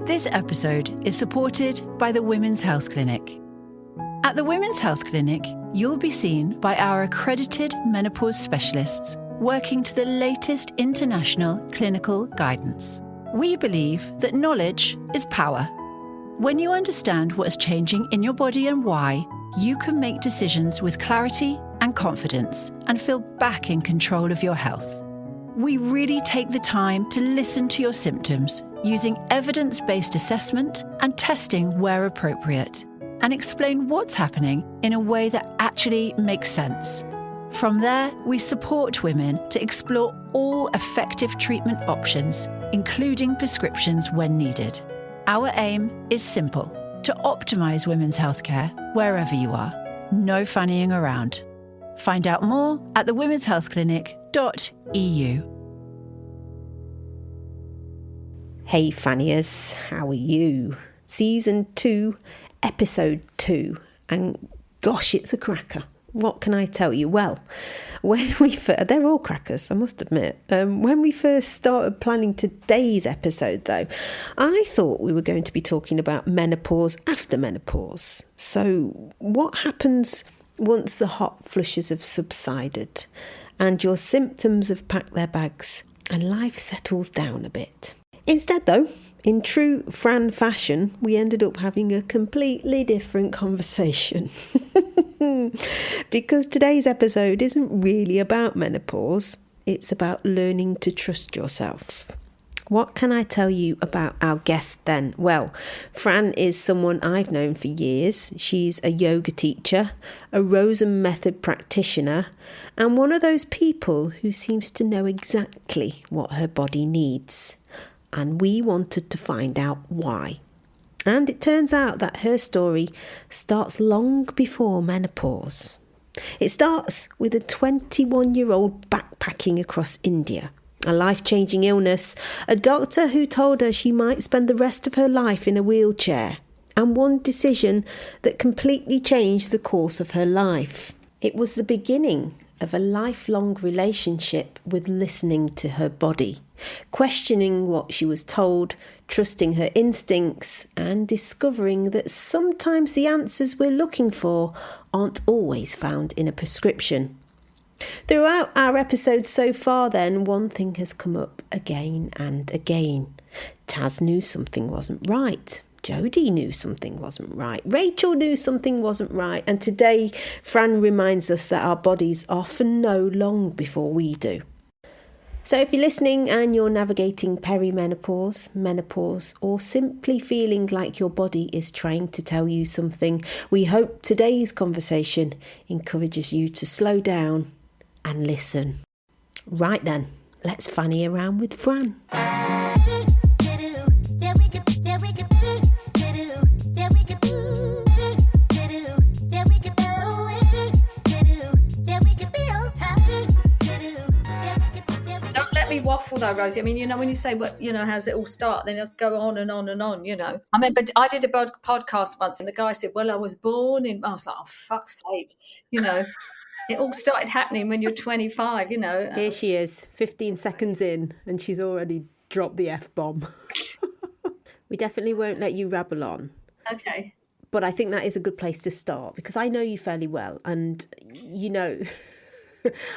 This episode is supported by the Women's Health Clinic. At the Women's Health Clinic, you'll be seen by our accredited menopause specialists working to the latest international clinical guidance. We believe that knowledge is power. When you understand what is changing in your body and why, you can make decisions with clarity and confidence and feel back in control of your health. We really take the time to listen to your symptoms using evidence-based assessment and testing where appropriate, and explain what's happening in a way that actually makes sense. From there, we support women to explore all effective treatment options, including prescriptions when needed. Our aim is simple: to optimise women's healthcare wherever you are. No fannying around. Find out more at thewomenshealthclinic.eu. Hey Fanniers, how are you? Season 2, episode 2, and gosh, it's a cracker. What can I tell you? Well, they're all crackers, I must admit. When we first started planning today's episode, though, I thought we were going to be talking about menopause after menopause. So what happens once the hot flushes have subsided and your symptoms have packed their bags and life settles down a bit? Instead, though, in true Fran fashion, we ended up having a completely different conversation. Because today's episode isn't really about menopause, it's about learning to trust yourself. What can I tell you about our guest then? Well, Fran is someone I've known for years. She's a yoga teacher, a Rosen Method practitioner, and one of those people who seems to know exactly what her body needs. And we wanted to find out why. And it turns out that her story starts long before menopause. It starts with a 21-year-old backpacking across India, a life-changing illness, a doctor who told her she might spend the rest of her life in a wheelchair, and one decision that completely changed the course of her life. It was the beginning of a lifelong relationship with listening to her body, questioning what she was told, trusting her instincts, and discovering that sometimes the answers we're looking for aren't always found in a prescription. Throughout our episodes so far then, one thing has come up again and again. Taz knew something wasn't right. Jodie knew something wasn't right. Rachel knew something wasn't right. And today, Fran reminds us that our bodies often know long before we do. So if you're listening and you're navigating perimenopause, menopause, or simply feeling like your body is trying to tell you something, we hope today's conversation encourages you to slow down and listen. Right then, let's fanny around with Fran. Let me waffle though, Rosie. I mean, you know, when you say, what, you know, how's it all start? Then it'll go on and on and on, you know. I mean, but I did a podcast once and the guy said, well, I was born in, I was like, oh, fuck's sake, you know. It all started happening when you're 25, you know. Here she is, 15 seconds in, and she's already dropped the F-bomb. We definitely won't let you rabble on. Okay. But I think that is a good place to start because I know you fairly well and, you know...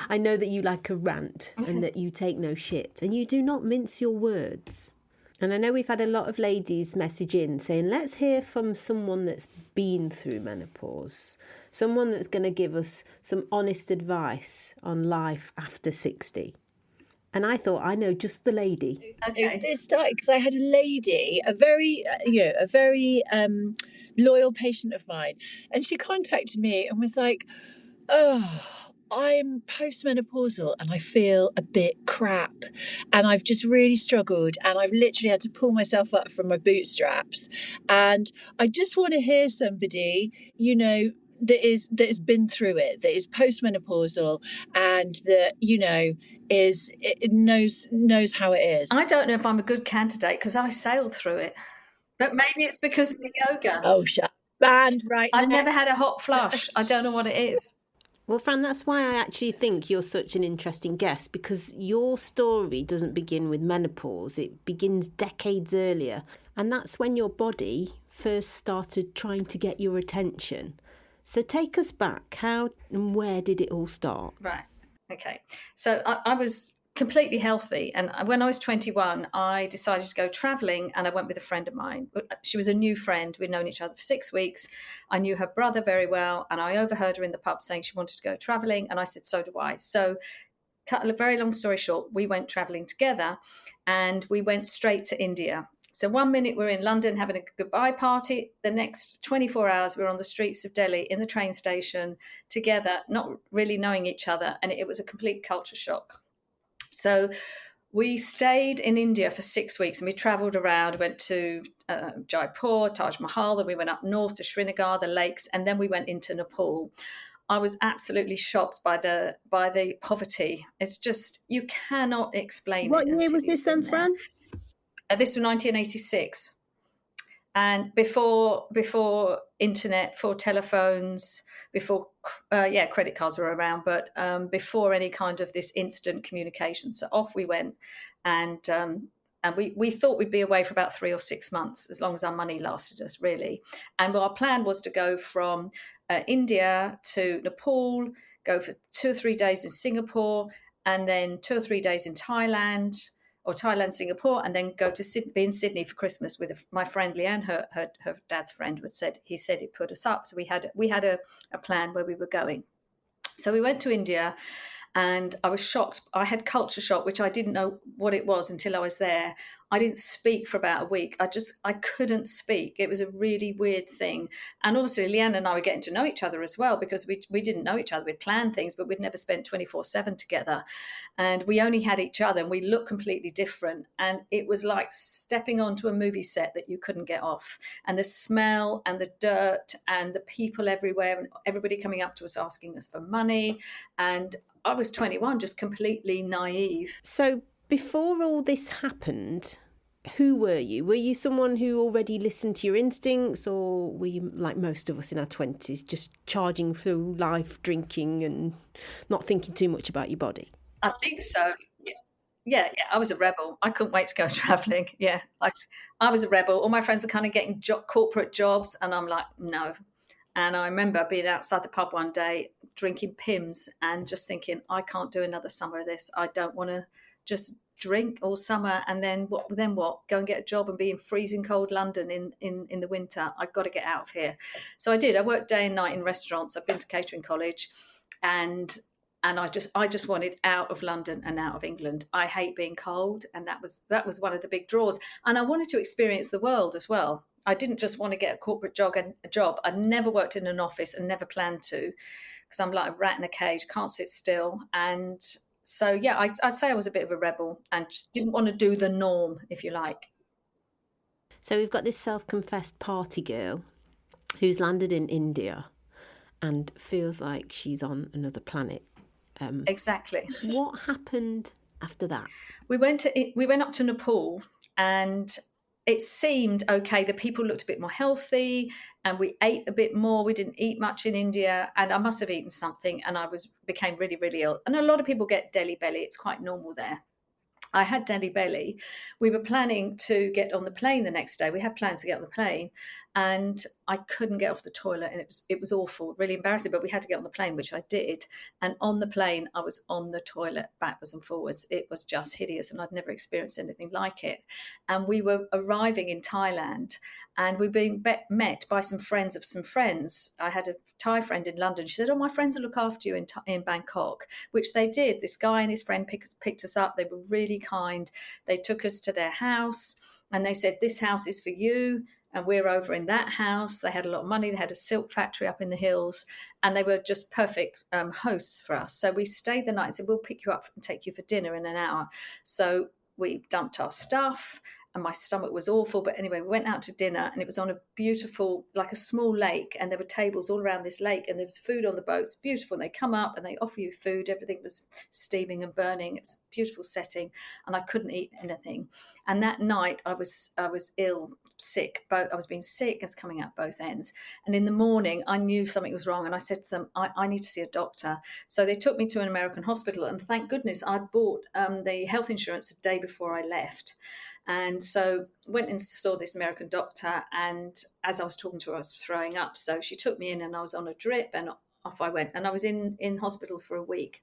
I know that you like a rant and that you take no shit and you do not mince your words. And I know we've had a lot of ladies message in saying, let's hear from someone that's been through menopause, someone that's going to give us some honest advice on life after 60. And I thought, I know just the lady. Okay. It started because I had a lady, a very loyal patient of mine, and she contacted me and was like, oh, I'm postmenopausal and I feel a bit crap and I've just really struggled and I've literally had to pull myself up from my bootstraps and I just want to hear somebody, you know, that has been through it, that is postmenopausal and that, you know, it knows how it is. I don't know if I'm a good candidate because I sailed through it, but maybe it's because of the yoga. Oh, shut band right I've now. never had a hot flush. I don't know what it is. Well, Fran, that's why I actually think you're such an interesting guest, because your story doesn't begin with menopause. It begins decades earlier. And that's when your body first started trying to get your attention. So take us back. How and where did it all start? Right. Okay. So I was completely healthy. And when I was 21, I decided to go traveling, and I went with a friend of mine. She was a new friend. We'd known each other for 6 weeks. I knew her brother very well, and I overheard her in the pub saying she wanted to go traveling. And I said, so do I. So cut a very long story short, we went traveling together, and we went straight to India. So 1 minute we're in London having a goodbye party. The next 24 hours we're on the streets of Delhi in the train station together, not really knowing each other. And it was a complete culture shock. So we stayed in India for 6 weeks, and we travelled around, went to Jaipur, Taj Mahal, then we went up north to Srinagar, the lakes, and then we went into Nepal. I was absolutely shocked by the poverty. It's just, you cannot explain What it. year was this then, Fran? This was 1986. And before internet, before telephones, before credit cards were around, but before any kind of this instant communication. So off we went, and we thought we'd be away for about 3 or 6 months, as long as our money lasted us, really. And our plan was to go from India to Nepal, go for 2 or 3 days in Singapore, and then 2 or 3 days in Thailand, or Thailand, Singapore, and then go to be in Sydney for Christmas with my friend Leanne. Her dad's friend said he'd put us up. So we had a plan where we were going. So we went to India, and I was shocked. I had culture shock, which I didn't know what it was until I was there. I didn't speak for about a week. I couldn't speak. It was a really weird thing. And obviously, Leanne and I were getting to know each other as well, because we didn't know each other. We'd planned things, but we'd never spent 24/7 together. And we only had each other, and we looked completely different. And it was like stepping onto a movie set that you couldn't get off. And the smell and the dirt and the people everywhere, and everybody coming up to us asking us for money. And I was 21, just completely naive. So before all this happened, who were you? Were you someone who already listened to your instincts, or were you, like most of us in our 20s, just charging through life, drinking and not thinking too much about your body? I think so. Yeah. I was a rebel. I couldn't wait to go traveling. Yeah, I was a rebel. All my friends were kind of getting corporate jobs, and I'm like, no. And I remember being outside the pub one day, drinking Pimm's, and just thinking, I can't do another summer of this. I don't want to just drink all summer and then what? Go and get a job and be in freezing cold London in the winter. I've got to get out of here. So I did. I worked day and night in restaurants. I've been to catering college, and I just wanted out of London and out of England. I hate being cold, and that was one of the big draws. And I wanted to experience the world as well. I didn't just want to get a corporate job. I'd never worked in an office and never planned to, because I'm like a rat in a cage, can't sit still. And so, yeah, I'd say I was a bit of a rebel and just didn't want to do the norm, if you like. So we've got this self-confessed party girl who's landed in India and feels like she's on another planet. Exactly. What happened after that? We went up to Nepal, and it seemed okay. The people looked a bit more healthy, and we ate a bit more. We didn't eat much in India, and I must have eaten something, and I became really, really ill. And a lot of people get Delhi belly. It's quite normal there. I had Delhi belly. We were planning to get on the plane the next day. We had plans to get on the plane, and I couldn't get off the toilet, and it was awful, really embarrassing. But we had to get on the plane, which I did. And on the plane, I was on the toilet backwards and forwards. It was just hideous, and I'd never experienced anything like it. And we were arriving in Thailand, and we were being met by some friends of some friends. I had a Thai friend in London. She said, "Oh, my friends will look after you in Bangkok," which they did. This guy and his friend picked us up. They were really kind. They took us to their house, and they said, "This house is for you." And we're over in that house. They had a lot of money. They had a silk factory up in the hills, and they were just perfect hosts for us. So we stayed the night and said, "We'll pick you up and take you for dinner in an hour." So we dumped our stuff, and my stomach was awful. But anyway, we went out to dinner, and it was on a beautiful, like a small lake, and there were tables all around this lake, and there was food on the boats. Beautiful. And they come up and they offer you food. Everything was steaming and burning. It was a beautiful setting, and I couldn't eat anything. And that night I was ill sick. I was being sick. I was coming out both ends. And in the morning, I knew something was wrong. And I said to them, I need to see a doctor. So they took me to an American hospital. And thank goodness I'd bought the health insurance the day before I left. And so went and saw this American doctor. And as I was talking to her, I was throwing up. So she took me in and I was on a drip and off I went. And I was in hospital for a week.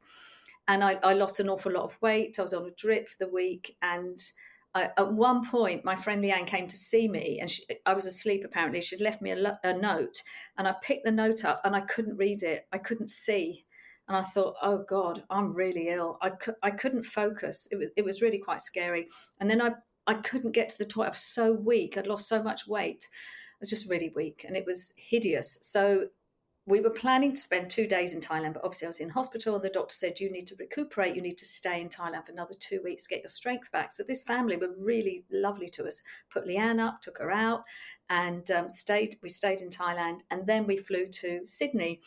And I lost an awful lot of weight. I was on a drip for the week. And at one point, my friend Leanne came to see me, and I was asleep apparently. She'd left me a note, and I picked the note up, and I couldn't read it. I couldn't see. And I thought, oh God, I'm really ill. I couldn't focus. It was really quite scary. And then I couldn't get to the toilet. I was so weak. I'd lost so much weight. I was just really weak, and it was hideous. So we were planning to spend 2 days in Thailand, but obviously I was in hospital and the doctor said, you need to recuperate. You need to stay in Thailand for another 2 weeks to get your strength back. So this family were really lovely to us, put Leanne up, took her out and we stayed in Thailand. And then we flew to Sydney.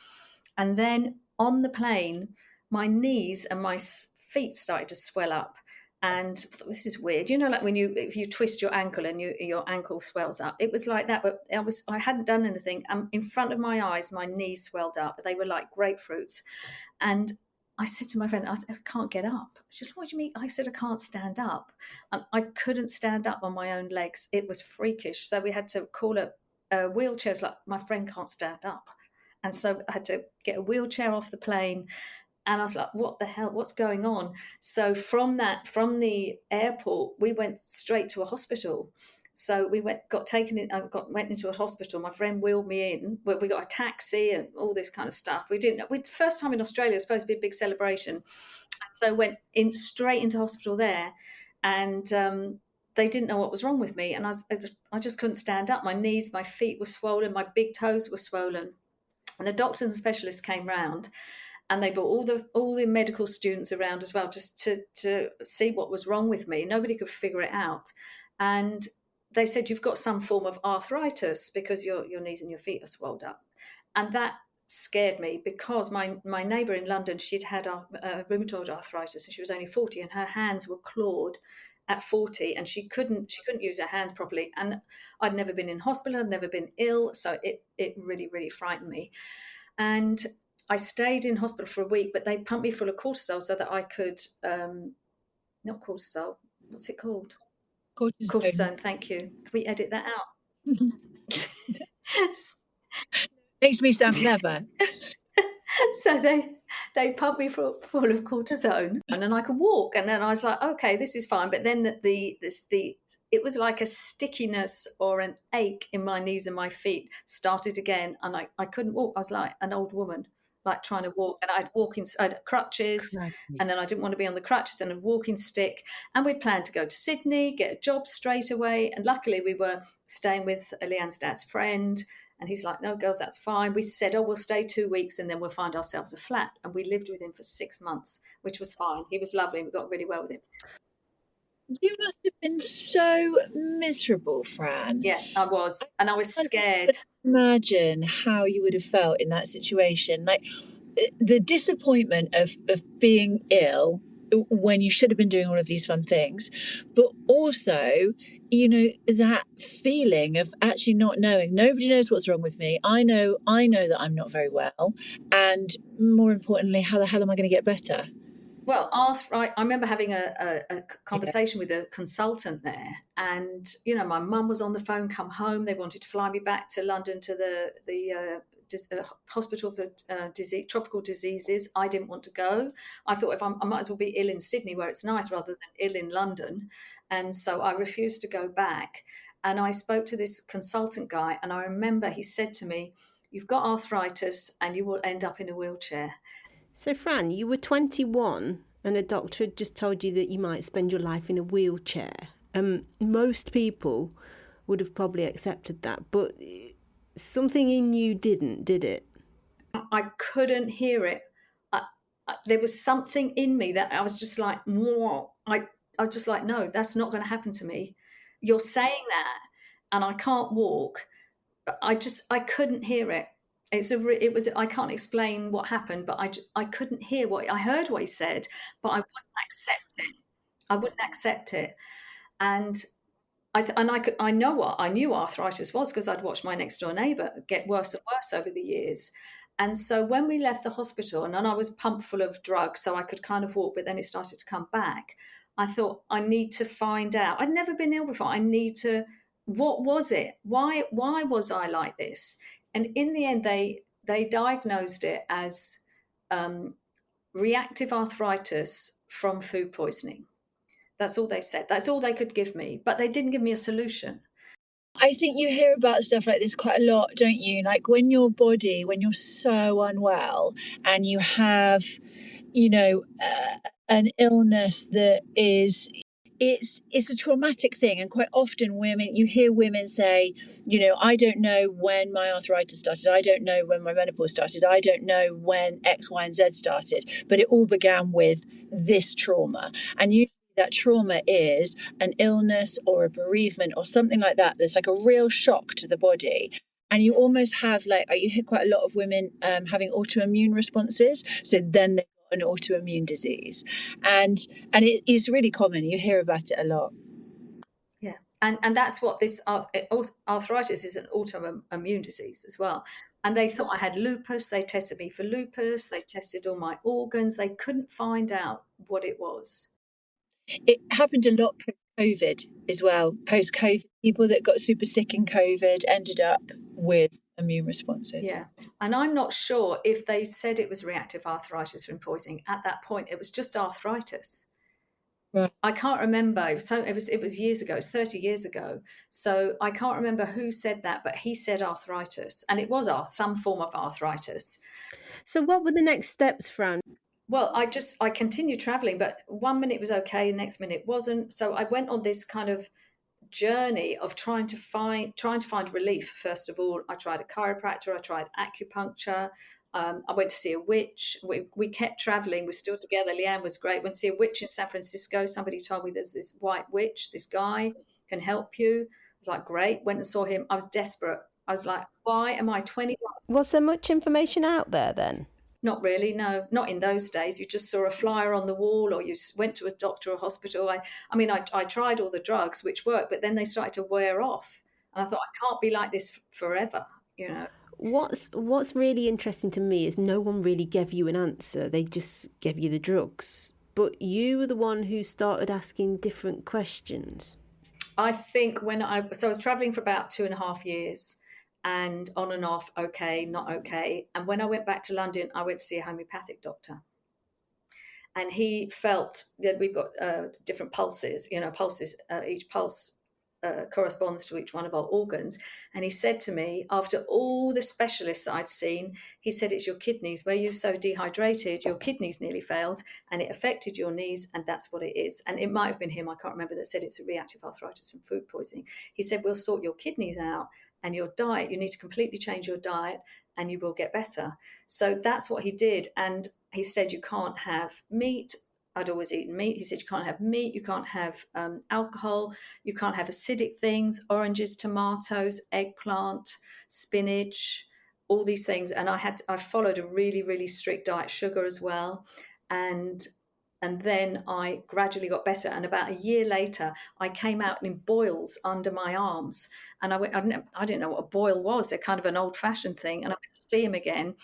And then on the plane, my knees and my feet started to swell up. And this is weird, like if you twist your ankle and your ankle swells up, it was like that. But I hadn't done anything. In front of my eyes, my knees swelled up. They were like grapefruits. And I said to my friend, I can't get up. She said, what do you mean? I said, I can't stand up. And I couldn't stand up on my own legs. It was freakish. So we had to call a wheelchair. It's like, my friend can't stand up. And so I had to get a wheelchair off the plane. And I was like, what the hell? What's going on? So from the airport, we went straight to a hospital. So we went into a hospital. My friend wheeled me in. We got a taxi and all this kind of stuff. First time in Australia, it was supposed to be a big celebration. So went straight into hospital there. And they didn't know what was wrong with me. And I just couldn't stand up. My knees, my feet were swollen. My big toes were swollen. And the doctors and specialists came round. And they brought all the medical students around as well, just to see what was wrong with me. Nobody could figure it out. And they said, you've got some form of arthritis because your knees and your feet are swelled up. And that scared me because my neighbour in London, she'd had rheumatoid arthritis and she was only 40 and her hands were clawed at 40 and she couldn't use her hands properly. And I'd never been in hospital, I'd never been ill. So it really, really frightened me. And I stayed in hospital for a week, but they pumped me full of cortisol so that I could, not cortisol, what's it called? Cortisone, thank you. Can we edit that out? Makes me sound clever. So they pumped me full of cortisone and then I could walk. And then I was like, okay, this is fine. But then it was like a stickiness or an ache in my knees and my feet started again. And I couldn't walk. I was like an old woman, like trying to walk. And I had crutches. And then I didn't want to be on the crutches and a walking stick. And we'd planned to go to Sydney, get a job straight away. And luckily we were staying with Leanne's dad's friend. And he's like, no, girls, that's fine. We said, we'll stay 2 weeks and then we'll find ourselves a flat. And we lived with him for 6 months, which was fine. He was lovely. We got really well with him. You must have been so miserable, Fran. Yeah, I was. And I was scared. Imagine how you would have felt in that situation. Like the disappointment of being ill when you should have been doing all of these fun things, but also, that feeling of actually not knowing. Nobody knows what's wrong with me. I know that I'm not very well. And more importantly, how the hell am I going to get better? Well, I remember having a conversation with a consultant there, and my mum was on the phone. Come home, they wanted to fly me back to London to the hospital for tropical diseases. I didn't want to go. I thought I might as well be ill in Sydney where it's nice rather than ill in London, and so I refused to go back. And I spoke to this consultant guy, and I remember he said to me, "You've got arthritis, and you will end up in a wheelchair." So, Fran, you were 21 and a doctor had just told you that you might spend your life in a wheelchair. Most people would have probably accepted that, but something in you didn't, did it? I couldn't hear it. There was something in me that I was just like, whoa. I was just like, no, that's not going to happen to me. You're saying that, and I can't walk. But I couldn't hear it. I can't explain what happened, but I couldn't hear I heard what he said, but I wouldn't accept it. And I knew arthritis was because I'd watched my next door neighbour get worse and worse over the years. And so when we left the hospital, and I was pumped full of drugs, so I could kind of walk, but then it started to come back. I thought, I need to find out. I'd never been ill before. What was it? Why was I like this? And in the end, they diagnosed it as reactive arthritis from food poisoning. That's all they said. That's all they could give me, but they didn't give me a solution. I think you hear about stuff like this quite a lot, don't you? Like when you're so unwell and you have, an illness that is, it's a traumatic thing. And quite often you hear women say, I don't know when my arthritis started. I don't know when my menopause started. I don't know when X, Y, and Z started, but it all began with this trauma. And that trauma is an illness or a bereavement or something like that. There's like a real shock to the body. And you almost have you hear quite a lot of women having autoimmune responses. So then they've got an autoimmune disease. And it is really common. You hear about it a lot. Yeah. And that's what this arthritis is, an autoimmune disease as well. And they thought I had lupus. They tested me for lupus. They tested all my organs. They couldn't find out what it was. It happened a lot post-COVID as well. Post-COVID, people that got super sick in COVID ended up with immune responses. Yeah. And I'm not sure if they said it was reactive arthritis from poisoning. At that point, it was just arthritis. Right. I can't remember. It was years ago. It's 30 years ago. So I can't remember who said that, but he said arthritis. And it was some form of arthritis. So what were the next steps, Fran? Well, I continued traveling, but 1 minute was okay, the next minute wasn't. So I went on this kind of journey of trying to find relief. First of all, I tried a chiropractor, I tried acupuncture. I went to see a witch. We kept traveling. We're still together. Leanne was great. Went to see a witch in San Francisco. Somebody told me there's this white witch. This guy can help you. I was like, great. Went and saw him. I was desperate. I was like, why am I 21? Was there much information out there then? Not really, no, not in those days. You just saw a flyer on the wall or you went to a doctor or hospital. I tried all the drugs, which worked, but then they started to wear off. And I thought, I can't be like this forever, What's really interesting to me is no one really gave you an answer. They just gave you the drugs. But you were the one who started asking different questions. I think I was traveling for about 2.5 years. And on and off, okay, not okay. And when I went back to London, I went to see a homeopathic doctor. And he felt that we've got different pulses, each pulse corresponds to each one of our organs. And he said to me, after all the specialists I'd seen, he said, it's your kidneys. Where you're so dehydrated, your kidneys nearly failed and it affected your knees. And that's what it is. And it might have been him, I can't remember, that said it's a reactive arthritis from food poisoning. He said, we'll sort your kidneys out. And your diet, you need to completely change your diet and you will get better. So that's what he did. And he said, you can't have meat. I'd always eaten meat. He said, you can't have meat, you can't have alcohol, you can't have acidic things, oranges, tomatoes, eggplant, spinach, all these things. And I followed a really, really strict diet, sugar as well. And then I gradually got better. And about a year later, I came out in boils under my arms. And I didn't know what a boil was. They're kind of an old-fashioned thing. And I went to see him again.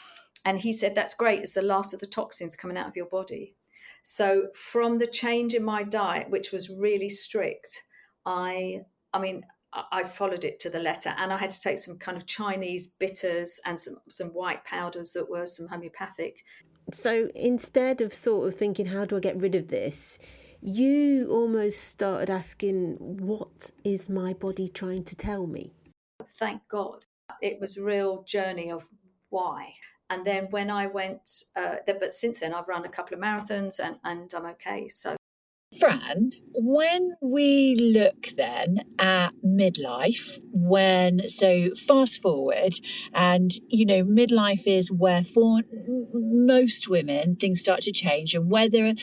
And he said, that's great. It's the last of the toxins coming out of your body. So from the change in my diet, which was really strict, I followed it to the letter. And I had to take some kind of Chinese bitters and some white powders that were some homeopathic. So instead of sort of thinking, how do I get rid of this? You almost started asking, what is my body trying to tell me? Thank God. It was a real journey of why. And then when I went, but since then I've run a couple of marathons and I'm okay. So, Fran, when we look then at midlife so fast forward, and midlife is where for most women things start to change, and whether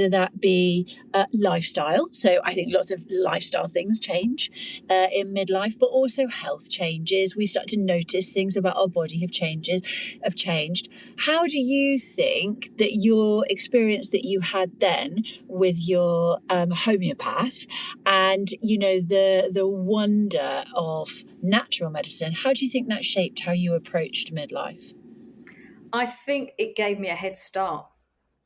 that be lifestyle. So I think lots of lifestyle things change in midlife, but also health changes. We start to notice things about our body have changed. How do you think that your experience that you had then with your homeopath, and the wonder of natural medicine, how do you think that shaped how you approached midlife? I think it gave me a head start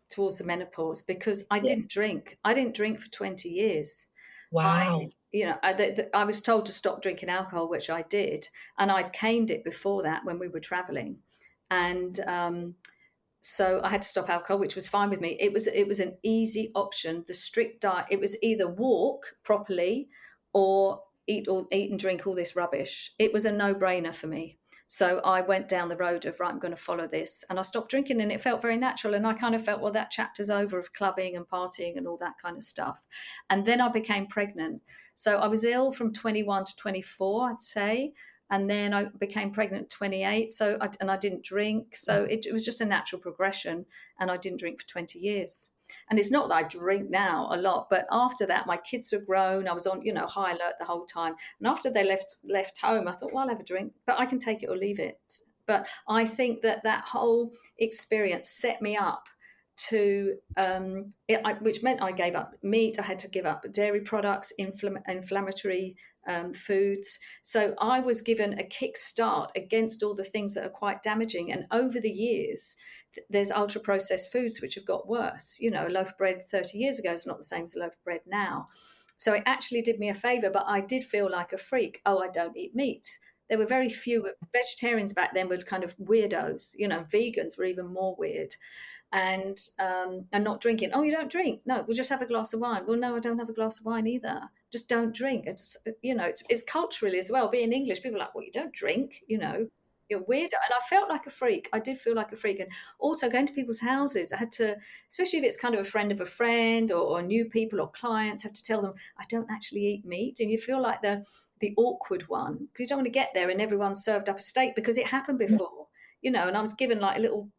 towards the menopause because I didn't drink. I didn't drink for 20 years. Wow. I was told to stop drinking alcohol, which I did, and I'd caned it before that when we were traveling, and so I had to stop alcohol, which was fine with me. It was an easy option. The strict diet, it was either walk properly or eat and drink all this rubbish. It was a no-brainer for me. So I went down the road of, right, I'm going to follow this. And I stopped drinking, and it felt very natural. And I kind of felt, well, that chapter's over of clubbing and partying and all that kind of stuff. And then I became pregnant. So I was ill from 21 to 24, I'd say. And then I became pregnant at 28. And I didn't drink. So it was just a natural progression. And I didn't drink for 20 years. And it's not that I drink now a lot, but after that, my kids were grown. I was on, high alert the whole time. And after they left home, I thought, well, I'll have a drink, but I can take it or leave it. But I think that whole experience set me up to, which meant I gave up meat. I had to give up dairy products, inflammatory foods. So I was given a kickstart against all the things that are quite damaging. And over the years, there's ultra processed foods which have got worse. A loaf of bread 30 years ago is not the same as a loaf of bread now. So it actually did me a favor, but I did feel like a freak. Oh, I don't eat meat. There were very few vegetarians back then, were kind of weirdos. Vegans were even more weird. And not drinking. Oh, you don't drink? No, we'll just have a glass of wine. Well, no, I don't have a glass of wine either. Just don't drink. It's culturally as well. Being English, people are like, well, you don't drink, you're weird. And I felt like a freak. I did feel like a freak. And also going to people's houses, I had to, especially if it's kind of a friend of a friend or new people or clients, have to tell them, I don't actually eat meat. And you feel like the awkward one, because you don't want to get there and everyone's served up a steak, because it happened before, and I was given like a little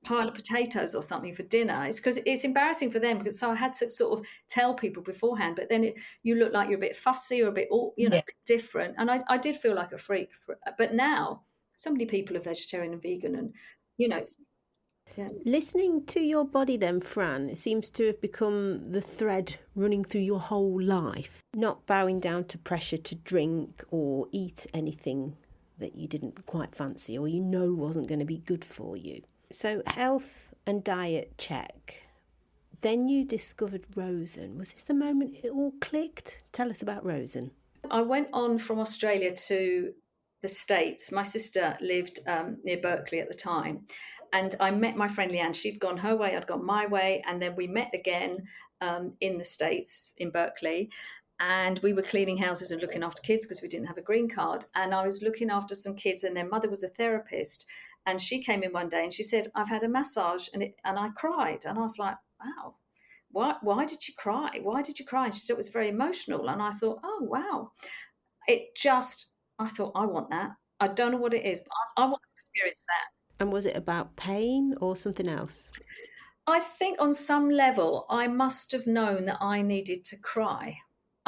pile of potatoes or something for dinner. It's because it's embarrassing for them, because so I had to sort of tell people beforehand, but then you look like you're a bit fussy or a bit a bit different. And I did feel like a freak but now so many people are vegetarian and vegan, and Listening to your body then, Fran, it seems to have become the thread running through your whole life. Not bowing down to pressure to drink or eat anything that you didn't quite fancy or wasn't going to be good for you. So health and diet check. Then you discovered Rosen. Was this the moment it all clicked? Tell us about Rosen. I went on from Australia to the States. My sister lived near Berkeley at the time. And I met my friend Leanne. She'd gone her way, I'd gone my way. And then we met again in the States, in Berkeley. And we were cleaning houses and looking after kids because we didn't have a green card. And I was looking after some kids, and their mother was a therapist. And she came in one day and she said, I've had a massage. And I cried. And I was like, wow, why did you cry? Why did you cry? And she said it was very emotional. And I thought, oh, wow. I thought, I want that. I don't know what it is, but I want to experience that. And was it about pain or something else? I think on some level, I must have known that I needed to cry.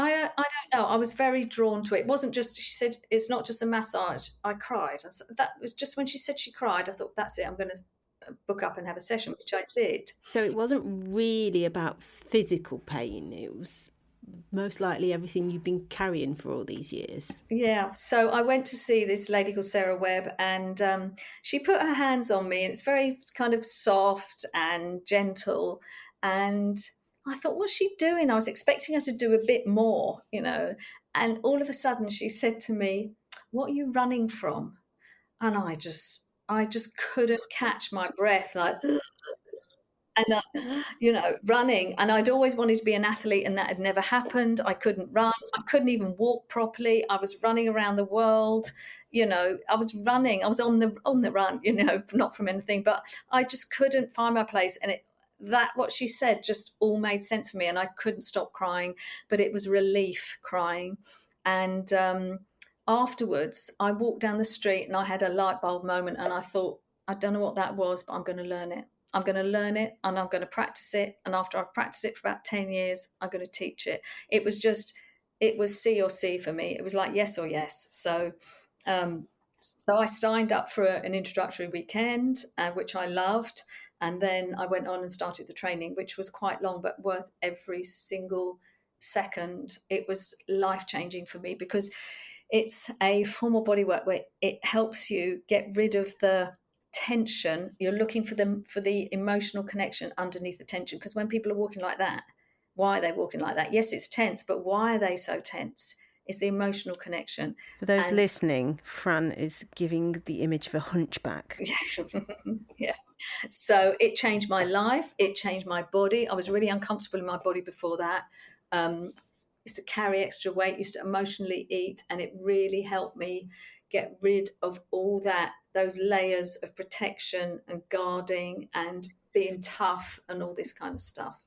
I don't know. I was very drawn to it. It wasn't just, she said, it's not just a massage. I cried. That was just when she said she cried, I thought, that's it. I'm going to book up and have a session, which I did. So it wasn't really about physical pain. It was most likely everything you've been carrying for all these years. Yeah. So I went to see this lady called Sarah Webb, and she put her hands on me, and it's very kind of soft and gentle. And I thought, what's she doing? I was expecting her to do a bit more, and all of a sudden she said to me, what are you running from? And I just couldn't catch my breath, like, and running. And I'd always wanted to be an athlete, and that had never happened. I couldn't run. I couldn't even walk properly. I was running around the world. I was running. I was on the run, not from anything, but I just couldn't find my place. And what she said just all made sense for me, and I couldn't stop crying, but it was relief crying. And afterwards, I walked down the street and I had a light bulb moment, and I thought, I don't know what that was, but I'm going to learn it. I'm going to learn it, and I'm going to practice it. And after I've practiced it for about 10 years, I'm going to teach it. It was C or C for me. It was like yes or yes. So I signed up for an introductory weekend, which I loved. And then I went on and started the training, which was quite long, but worth every single second. It was life-changing for me, because it's a form of bodywork where it helps you get rid of the tension. You're looking for the emotional connection underneath the tension. Because when people are walking like that, why are they walking like that? Yes, it's tense, but why are they so tense? It's the emotional connection. For those listening, Fran is giving the image of a hunchback. Yeah. So it changed my life. It changed my body. I was really uncomfortable in my body before that. Used to carry extra weight, used to emotionally eat, and it really helped me get rid of all those layers of protection and guarding and being tough and all this kind of stuff.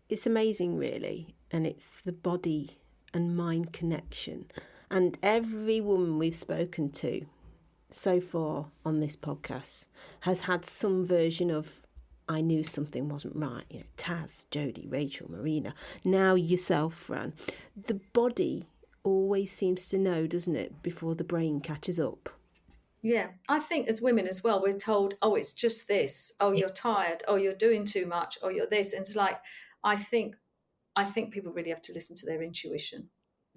It's amazing, really, and it's the body and mind connection. And every woman we've spoken to so far on this podcast has had some version of, I knew something wasn't right. You know, Taz, Jodie, Rachel, Marina, now yourself, Fran. The body always seems to know, doesn't it, before the brain catches up. Yeah, I think as women as well, we're told, oh, it's just this. Oh, you're tired. Oh, you're doing too much. Oh, you're this. And it's like, I think people really have to listen to their intuition.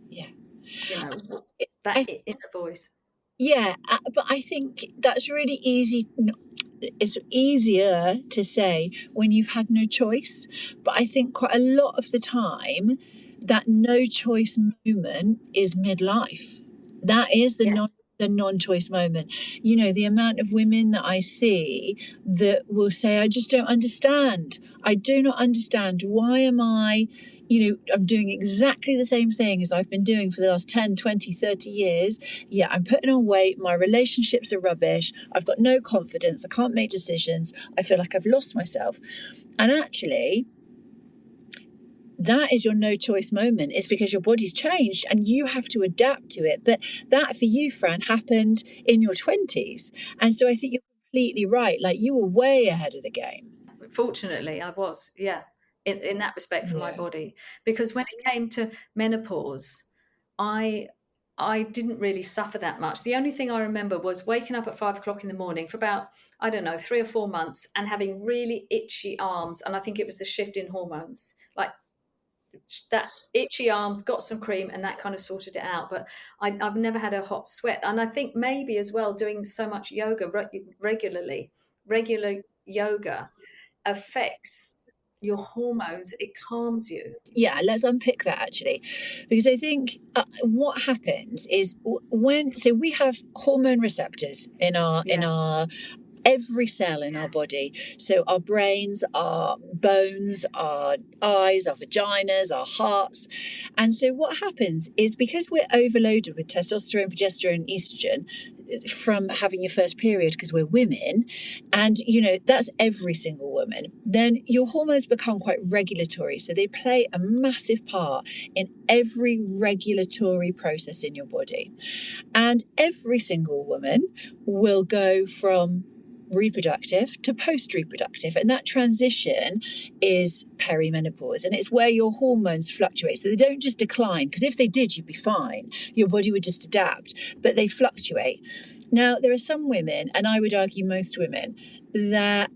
Yeah. You know, that inner voice. Yeah, but I think that's really easy. It's easier to say when you've had no choice. But I think quite a lot of the time, that no choice moment is midlife. That is the non-choice moment. You know, the amount of women that I see that will say, I just don't understand. I do not understand. Why am I, I'm doing exactly the same thing as I've been doing for the last 10, 20, 30 years. Yeah, I'm putting on weight. My relationships are rubbish. I've got no confidence. I can't make decisions. I feel like I've lost myself. And actually, that is your no choice moment. It's because your body's changed and you have to adapt to it. But that for you, Fran, happened in your 20s. And so I think you're completely right. Like, you were way ahead of the game. Fortunately, I was, in that respect for my body. Because when it came to menopause, I didn't really suffer that much. The only thing I remember was waking up at 5 o'clock in the morning for about, 3 or 4 months, and having really itchy arms. And I think it was the shift in hormones. Like, that's itchy arms, got some cream, and that kind of sorted it out. But I've never had a hot sweat. And I think maybe as well, doing so much yoga regular yoga affects your hormones. It calms you. Yeah, let's unpick that actually, because I think what happens is so we have hormone receptors in our every cell in our body. So our brains, our bones, our eyes, our vaginas, our hearts. And so what happens is, because we're overloaded with testosterone, progesterone, estrogen from having your first period, because we're women, and that's every single woman, then your hormones become quite regulatory. So they play a massive part in every regulatory process in your body. And every single woman will go from reproductive to post-reproductive, and that transition is perimenopause, and it's where your hormones fluctuate. So they don't just decline, because if they did, you'd be fine, your body would just adapt, but they fluctuate. Now, there are some women, and I would argue most women, that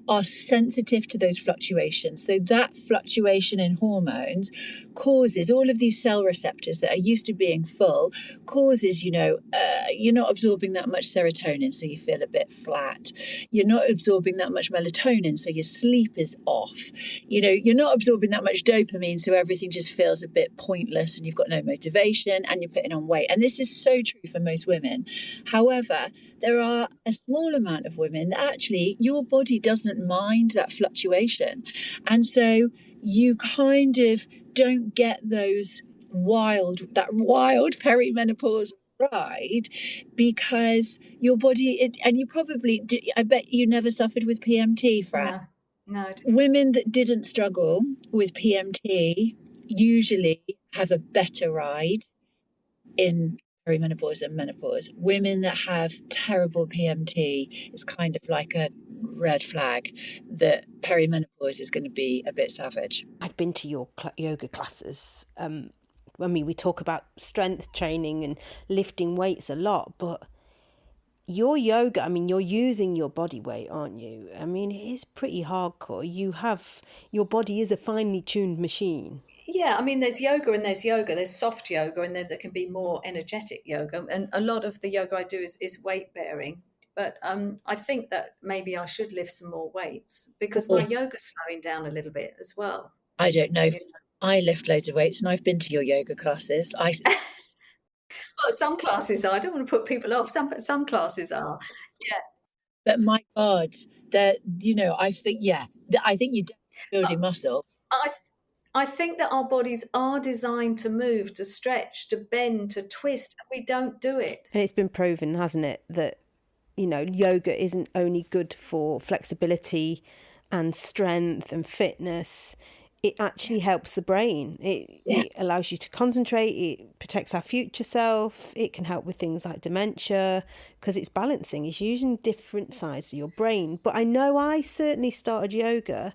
are sensitive to those fluctuations. So that fluctuation in hormones causes all of these cell receptors that are used to being full, causes, you're not absorbing that much serotonin, so you feel a bit flat. You're not absorbing that much melatonin, so your sleep is off. You're not absorbing that much dopamine, so everything just feels a bit pointless and you've got no motivation and you're putting on weight. And this is so true for most women. However, there are a small amount of women that actually your body doesn't mind that fluctuation. And so you kind of don't get that wild perimenopause ride, because your body, and you probably, I bet you never suffered with PMT, Fran. No. Women that didn't struggle with PMT usually have a better ride in perimenopause and menopause. Women that have terrible PMT is kind of like a red flag that perimenopause is going to be a bit savage. I've been to your yoga classes. We talk about strength training and lifting weights a lot, but your yoga, you're using your body weight, aren't you? It is pretty hardcore. Your body is a finely tuned machine. Yeah, there's yoga and there's yoga. There's soft yoga and then there can be more energetic yoga. And a lot of the yoga I do is weight bearing. But I think that maybe I should lift some more weights because my yoga's slowing down a little bit as well. I don't know. I lift loads of weights and I've been to your yoga classes. Well, some classes are. I don't want to put people off. Some classes are. Yeah. But my God, that I think I think you're building muscle. I think that our bodies are designed to move, to stretch, to bend, to twist. And we don't do it. And it's been proven, hasn't it, that yoga isn't only good for flexibility and strength and fitness. It actually helps the brain. It allows you to concentrate. It protects our future self. It can help with things like dementia because it's balancing. It's using different sides of your brain. But I know I certainly started yoga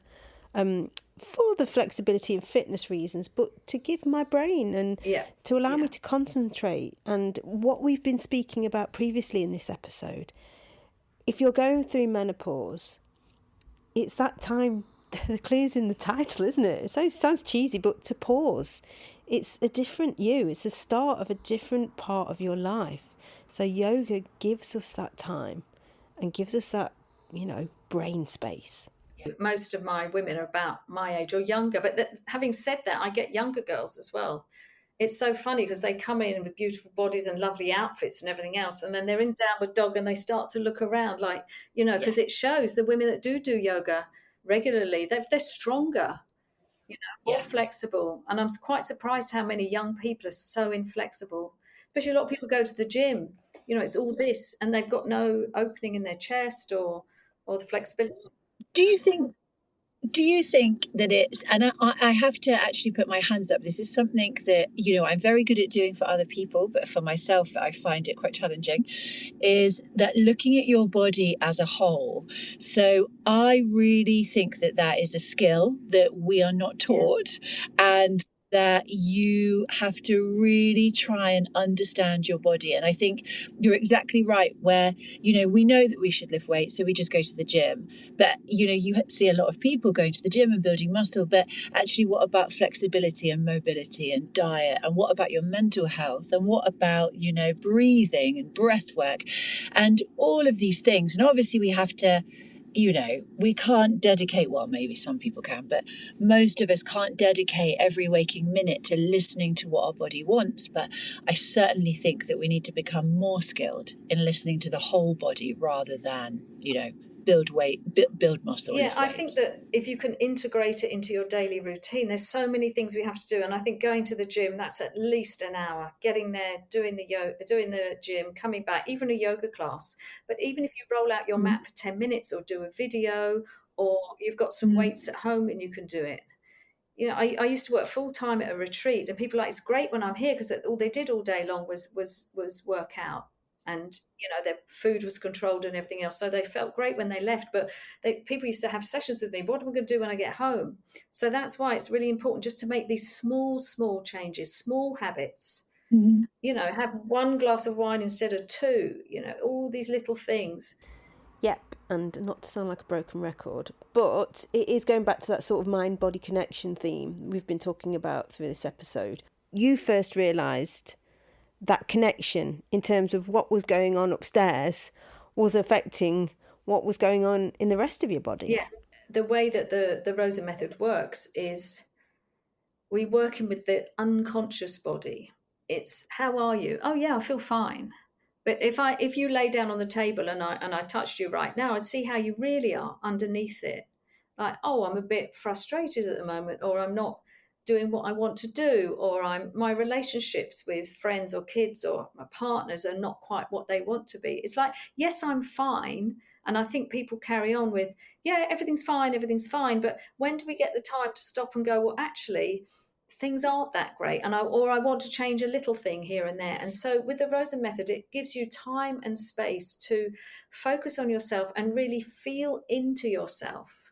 for the flexibility and fitness reasons, but to give my brain and to allow me to concentrate. And what we've been speaking about previously in this episode, if you're going through menopause, it's that time. The clue's in the title, isn't it? So it sounds cheesy, but to pause. It's a different you. It's the start of a different part of your life. So yoga gives us that time and gives us that, brain space. Most of my women are about my age or younger. But having said that, I get younger girls as well. It's so funny because they come in with beautiful bodies and lovely outfits and everything else. And then they're in downward dog and they start to look around like, because it shows the women that do yoga regularly, they're stronger, more flexible. And I'm quite surprised how many young people are so inflexible, especially a lot of people go to the gym, it's all this and they've got no opening in their chest or the flexibility. Do you think that it's, and I have to actually put my hands up, this is something that, I'm very good at doing for other people, but for myself, I find it quite challenging, is that looking at your body as a whole. So I really think that is a skill that we are not taught, and that you have to really try and understand your body. And I think you're exactly right where, we know that we should lift weights, so we just go to the gym. But, you see a lot of people going to the gym and building muscle, but actually what about flexibility and mobility and diet? And what about your mental health? And what about, breathing and breath work and all of these things? And obviously we have to, we can't dedicate, well, maybe some people can, but most of us can't dedicate every waking minute to listening to what our body wants. But I certainly think that we need to become more skilled in listening to the whole body rather than, build muscle. Yeah, I think that if you can integrate it into your daily routine, there's so many things we have to do. And I think going to the gym, that's at least an hour, getting there, doing the gym, coming back, even a yoga class. But even if you roll out your mat for 10 minutes or do a video, or you've got some weights at home and you can do it. I used to work full time at a retreat and people are like, it's great when I'm here because all they did all day long was work out. And, their food was controlled and everything else. So they felt great when they left. But people used to have sessions with me. What am I going to do when I get home? So that's why it's really important just to make these small changes, small habits. Have one glass of wine instead of two, all these little things. Yep, and not to sound like a broken record, but it is going back to that sort of mind-body connection theme we've been talking about through this episode. You first realised that connection in terms of what was going on upstairs was affecting what was going on in the rest of your body. Yeah, the way that the Rosen Method works is we working with the unconscious body. It's, how are you? Oh yeah, I feel fine. But if you lay down on the table and I touched you right now, I'd see how you really are underneath it. Like, oh, I'm a bit frustrated at the moment, or I'm not doing what I want to do, or my relationships with friends or kids or my partners are not quite what they want to be. It's like, yes, I'm fine. And I think people carry on with, yeah, everything's fine. But when do we get the time to stop and go, well, actually, things aren't that great, and I want to change a little thing here and there. And so with the Rosen Method, it gives you time and space to focus on yourself and really feel into yourself,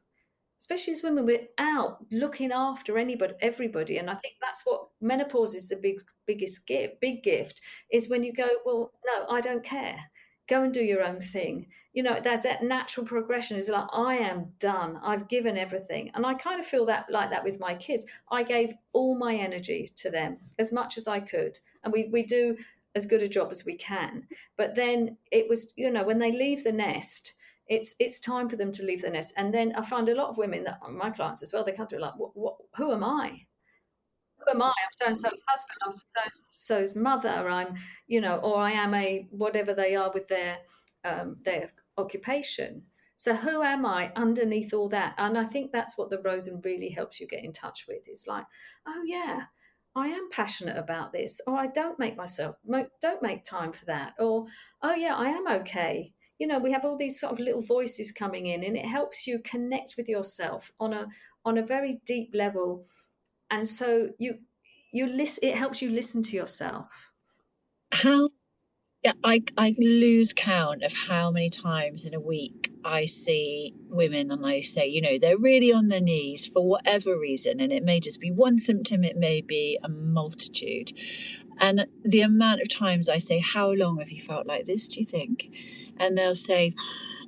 especially as women, we're out looking after everybody. And I think that's what menopause is, the big gift is when you go, well, no, I don't care. Go and do your own thing. There's that natural progression. Is like, I am done. I've given everything. And I kind of feel that like that with my kids. I gave all my energy to them as much as I could. And we do as good a job as we can. But then it was, when they leave the nest, it's time for them to leave the nest. And then I find a lot of women, that my clients as well, they come to me like, who am I? Who am I? I'm so and so's husband. I'm so and so's mother. I'm, or I am a whatever they are with their occupation. So who am I underneath all that? And I think that's what the Rosen really helps you get in touch with. It's like, oh yeah, I am passionate about this, or I don't make time for that, or oh yeah, I am okay. We have all these sort of little voices coming in, and it helps you connect with yourself on a very deep level. And so you listen. It helps you listen to yourself. I lose count of how many times in a week I see women and I say, they're really on their knees for whatever reason. And it may just be one symptom, it may be a multitude. And the amount of times I say, how long have you felt like this, do you think? And they'll say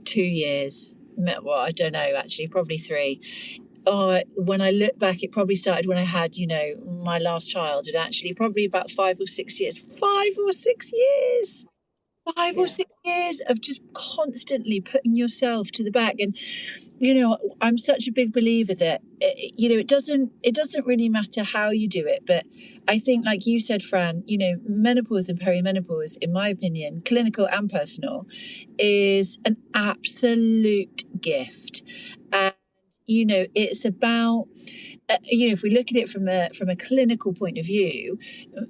2 years. Well, I don't know, actually, probably 3. When I look back, it probably started when I had, my last child, and actually probably about 5 or 6 years. 5 or 6 years. 5 or 6 years of just constantly putting yourself to the back. And, I'm such a big believer that, it doesn't really matter how you do it. But I think, like you said, Fran, menopause and perimenopause, in my opinion, clinical and personal, is an absolute gift. And, it's about, if we look at it from a clinical point of view,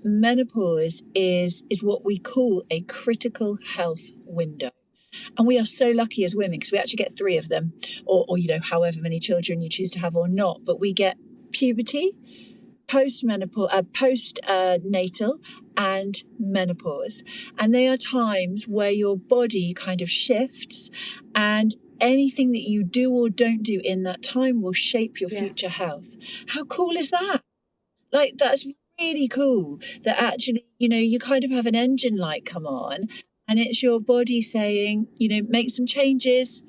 menopause is what we call a critical health window. And we are so lucky as women because we actually get 3 of them, or however many children you choose to have or not. But we get puberty, postnatal, and menopause. And they are times where your body kind of shifts, and anything that you do or don't do in that time will shape your future health. How cool is that? Like, that's really cool that actually, you kind of have an engine light come on, and it's your body saying, make some changes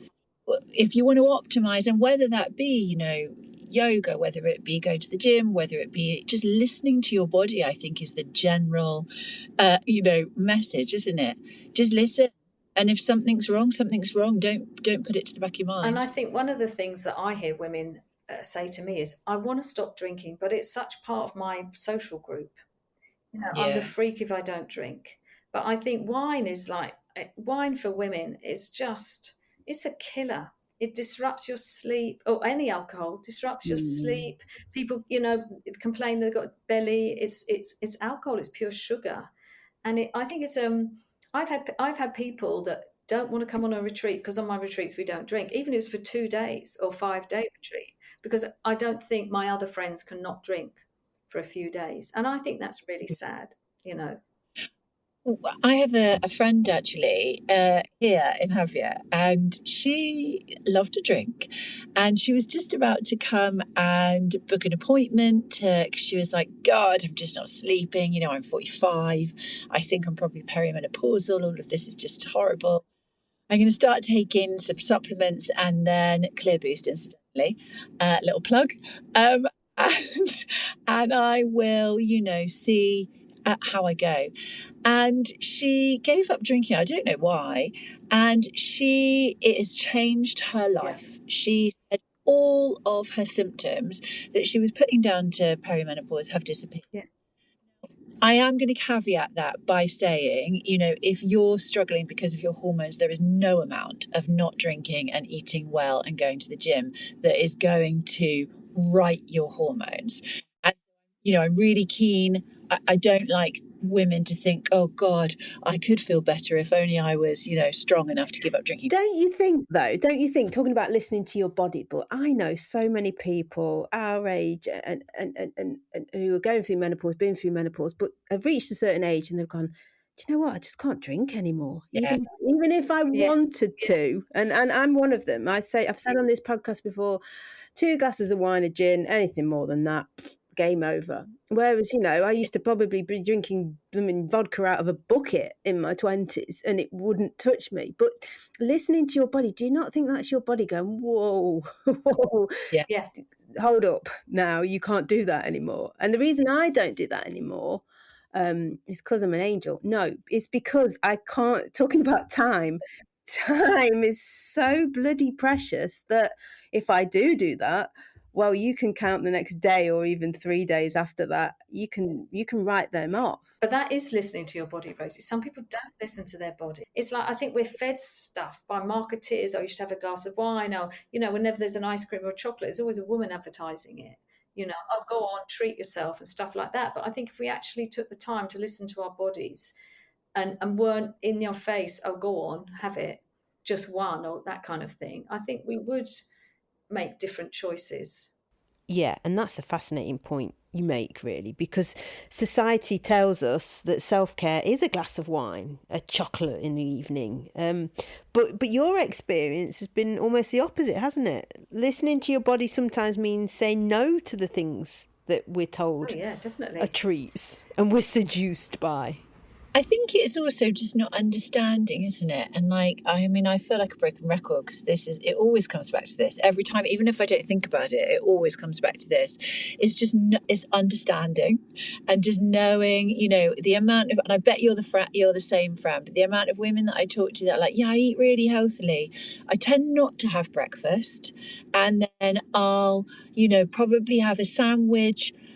if you want to optimize. And whether that be, yoga, whether it be go to the gym, whether it be just listening to your body, I think is the general, message, isn't it? Just listen. And if something's wrong, something's wrong. Don't put it to the back of your mind. And I think one of the things that I hear women say to me is, I want to stop drinking, but it's such part of my social group. I'm the freak if I don't drink. But I think wine for women is just, it's a killer. It disrupts your sleep, or any alcohol disrupts your sleep. People, complain they've got belly. It's alcohol. It's pure sugar, and I think it's I've had people that don't want to come on a retreat because on my retreats we don't drink, even if it's for 2 days or 5-day retreat, because I don't think my other friends can not drink for a few days, and I think that's really sad. I have a friend actually here in Javier, and she loved to drink, and she was just about to come and book an appointment because she was like, God, I'm just not sleeping. I'm 45. I think I'm probably perimenopausal. All of this is just horrible. I'm going to start taking some supplements and then Clear Boost, incidentally, little plug. And I will, see how I go. And she gave up drinking. I don't know why. And it has changed her life. Yeah. She said all of her symptoms that she was putting down to perimenopause have disappeared. Yeah. I am going to caveat that by saying, if you're struggling because of your hormones, there is no amount of not drinking and eating well and going to the gym that is going to right your hormones. And, I'm really keen. I don't like women to think, oh God, I could feel better if only I was, strong enough to give up drinking. Don't you think, talking about listening to your body, but I know so many people our age and who are going through menopause, been through menopause, but have reached a certain age and they've gone, do you know what? I just can't drink anymore. Yeah. Even if I wanted Yes. to. And I'm one of them. I've said on this podcast before, 2 glasses of wine, a gin, anything more than that, game over. Whereas, I used to probably be drinking vodka out of a bucket in my 20s and it wouldn't touch me. But listening to your body, do you not think that's your body going, whoa, whoa, Yeah. hold up now, you can't do that anymore? And the reason I don't do that anymore is because I'm an angel. No, it's because I can't, talking about time is so bloody precious that if I do that, well, you can count the next day or even 3 days after that. You can write them off. But that is listening to your body, Rosie. Some people don't listen to their body. It's like, I think we're fed stuff by marketeers. Oh, you should have a glass of wine. Or, whenever there's an ice cream or chocolate, there's always a woman advertising it. Oh, go on, treat yourself and stuff like that. But I think if we actually took the time to listen to our bodies and weren't in your face, oh, go on, have it, just one, or that kind of thing, I think we would make different choices. Yeah, and that's a fascinating point you make, really, because society tells us that self-care is a glass of wine, a chocolate in the evening. But your experience has been almost the opposite, hasn't it? Listening to your body sometimes means saying no to the things that we're told definitely are treats and we're seduced by. I think it's also just not understanding, isn't it? And I feel like a broken record because it always comes back to this every time, even if I don't think about it, it always comes back to this. It's understanding and just knowing, the amount of, and I bet you're the same, Fran, but the amount of women that I talk to that are like, yeah, I eat really healthily. I tend not to have breakfast and then I'll, probably have a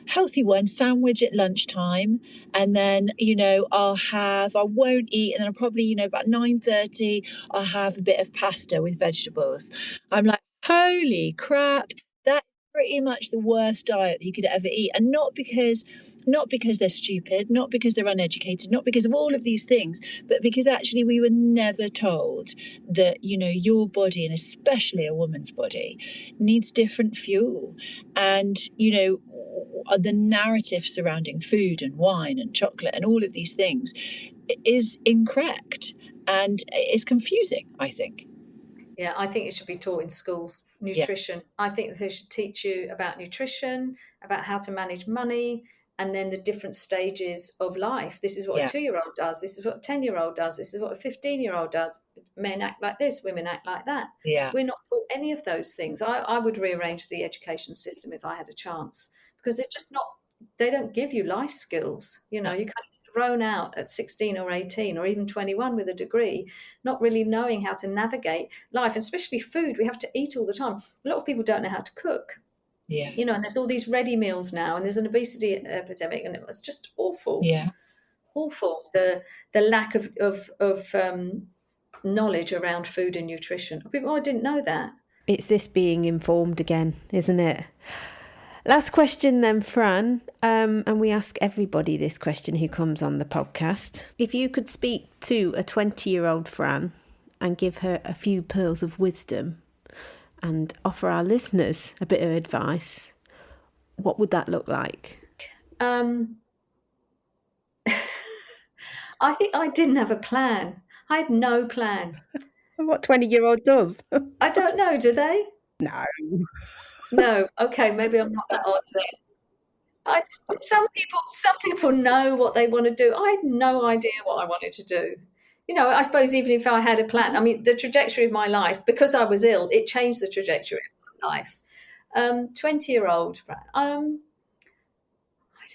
healthy sandwich at lunchtime, and then I won't eat, and then I'll probably about 9:30 I'll have a bit of pasta with vegetables. I'm like, holy crap, that's pretty much the worst diet that you could ever eat. And not because they're stupid, not because they're uneducated, not because of all of these things, but because actually we were never told that your body, and especially a woman's body, needs different fuel. And the narrative surrounding food and wine and chocolate and all of these things is incorrect and is confusing, I think. Yeah, I think it should be taught in schools, nutrition. Yeah. I think they should teach you about nutrition, about how to manage money, and then the different stages of life. This is what a 2-year-old does. This is what a 10-year-old does. This is what a 15-year-old does. Men act like this, women act like that. Yeah. We're not taught any of those things. I would rearrange the education system if I had a chance, because they're just not, they don't give you life skills. You kind of thrown out at 16 or 18 or even 21 with a degree, not really knowing how to navigate life, and especially food. We have to eat all the time. A lot of people don't know how to cook. Yeah. And there's all these ready meals now, and there's an obesity epidemic, and it was just awful. Yeah. Awful. The lack of knowledge around food and nutrition. People, I didn't know that. It's this being informed again, isn't it? Last question then, Fran, and we ask everybody this question who comes on the podcast. If you could speak to a 20-year-old Fran and give her a few pearls of wisdom and offer our listeners a bit of advice, what would that look like? I think I didn't have a plan. I had no plan. What 20-year-old does? I don't know, do they? No. Okay, maybe I'm not that odd then. Some people know what they want to do. I had no idea what I wanted to do. I suppose even if I had a plan, I mean, the trajectory of my life, because I was ill, it changed the trajectory of my life. 20-year-old, I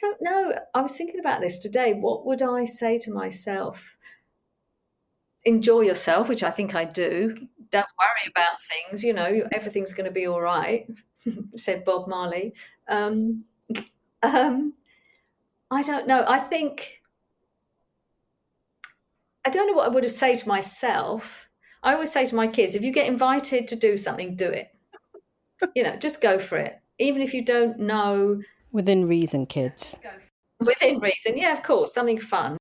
don't know. I was thinking about this today. What would I say to myself? Enjoy yourself, which I think I do. Don't worry about things. Everything's going to be all right, said Bob Marley. I don't know. I don't know what I would have said to myself. I always say to my kids, if you get invited to do something, do it. Just go for it. Even if you don't know. Within reason, kids. Within reason, yeah, of course, something fun.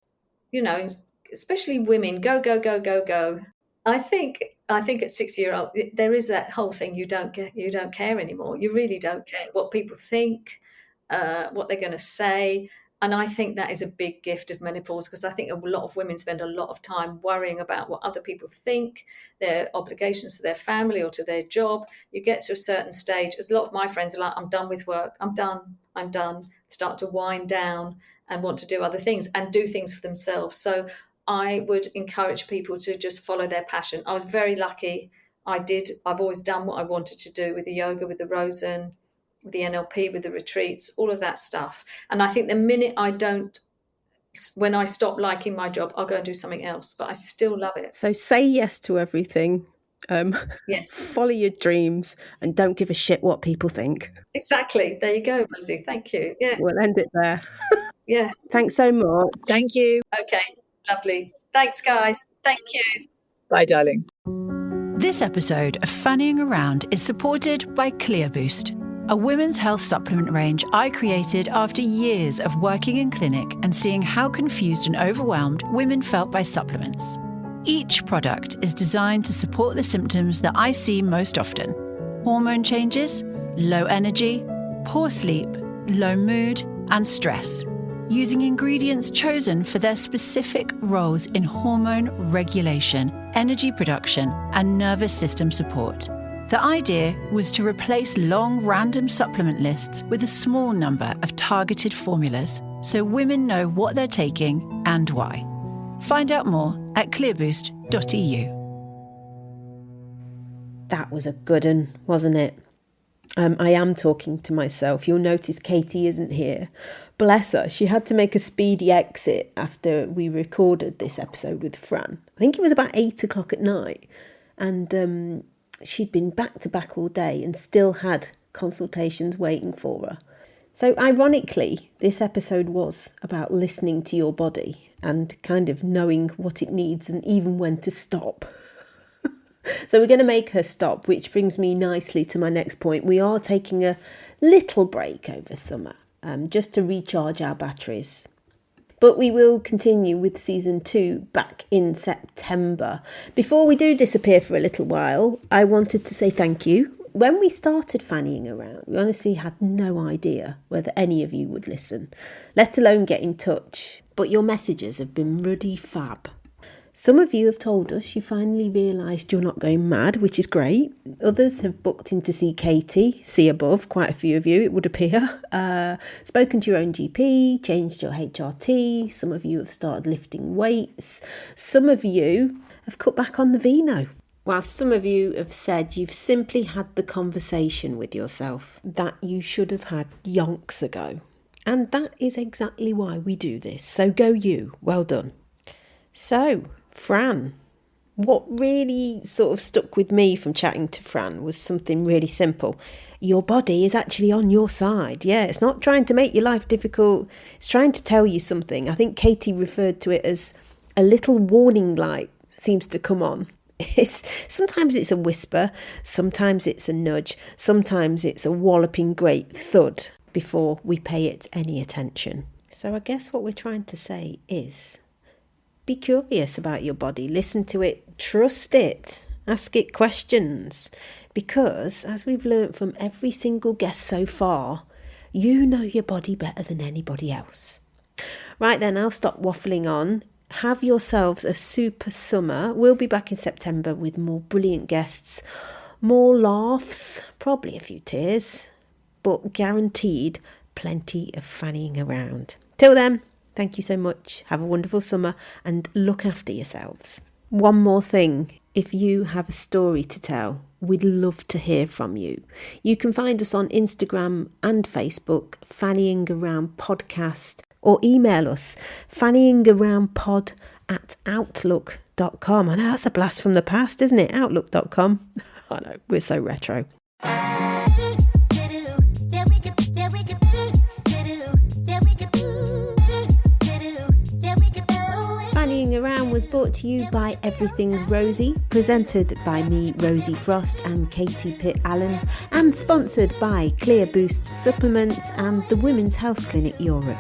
You know, especially women, go, go, go, go, go. I think at 60-year-old there is that whole thing, you don't care anymore. You really don't care what people think, what they're going to say. And I think that is a big gift of menopause, because I think a lot of women spend a lot of time worrying about what other people think, their obligations to their family or to their job. You get to a certain stage, as a lot of my friends are like, I'm done with work, I'm done, start to wind down and want to do other things and do things for themselves. So I would encourage people to just follow their passion. I was very lucky. I've always done what I wanted to do with the yoga, with the Rosen, with the NLP, with the retreats, all of that stuff. And I think the minute when I stop liking my job, I'll go and do something else, but I still love it. So say yes to everything. Yes. Follow your dreams and don't give a shit what people think. Exactly. There you go, Rosie. Thank you. Yeah. We'll end it there. Yeah. Thanks so much. Thank you. Okay. Lovely. Thanks, guys. Thank you. Bye, darling. This episode of Fannying Around is supported by Clear Boost, a women's health supplement range I created after years of working in clinic and seeing how confused and overwhelmed women felt by supplements. Each product is designed to support the symptoms that I see most often: hormone changes, low energy, poor sleep, low mood, and stress, using ingredients chosen for their specific roles in hormone regulation, energy production, and nervous system support. The idea was to replace long random supplement lists with a small number of targeted formulas so women know what they're taking and why. Find out more at clearboost.eu. That was a good one, wasn't it? I am talking to myself. You'll notice Katie isn't here. Bless her. She had to make a speedy exit after we recorded this episode with Fran. I think it was about 8 o'clock at night. And she'd been back to back all day and still had consultations waiting for her. So ironically, this episode was about listening to your body and kind of knowing what it needs and even when to stop. So we're going to make her stop, which brings me nicely to my next point. We are taking a little break over summer, just to recharge our batteries. But we will continue with season 2 back in September. Before we do disappear for a little while, I wanted to say thank you. When we started Fannying Around, we honestly had no idea whether any of you would listen, let alone get in touch. But your messages have been ruddy fab. Some of you have told us you finally realised you're not going mad, which is great. Others have booked in to see Katie, see above, quite a few of you, it would appear. Spoken to your own GP, changed your HRT. Some of you have started lifting weights. Some of you have cut back on the vino. While some of you have said you've simply had the conversation with yourself that you should have had yonks ago. And that is exactly why we do this. So go you. Well done. So, Fran, what really sort of stuck with me from chatting to Fran was something really simple. Your body is actually on your side. Yeah, it's not trying to make your life difficult. It's trying to tell you something. I think Katie referred to it as a little warning light seems to come on. Sometimes it's a whisper, sometimes it's a nudge, sometimes it's a walloping great thud before we pay it any attention. So I guess what we're trying to say is, be curious about your body, listen to it, trust it, ask it questions. Because, as we've learnt from every single guest so far, you know your body better than anybody else. Right then, I'll stop waffling on. Have yourselves a super summer. We'll be back in September with more brilliant guests, more laughs, probably a few tears, but guaranteed plenty of fannying around. Till then, thank you so much. Have a wonderful summer and look after yourselves. One more thing. If you have a story to tell, we'd love to hear from you. You can find us on Instagram and Facebook, Fannying Around Podcast, or email us, fannyingaroundpod@outlook.com. I know that's a blast from the past, isn't it? Outlook.com. I know, we're so retro. Fannying Around was brought to you by Everything's Rosie, presented by me, Rosie Frost, and Katie Pitt Allen, and sponsored by Clear Boost Supplements and the Women's Health Clinic Europe.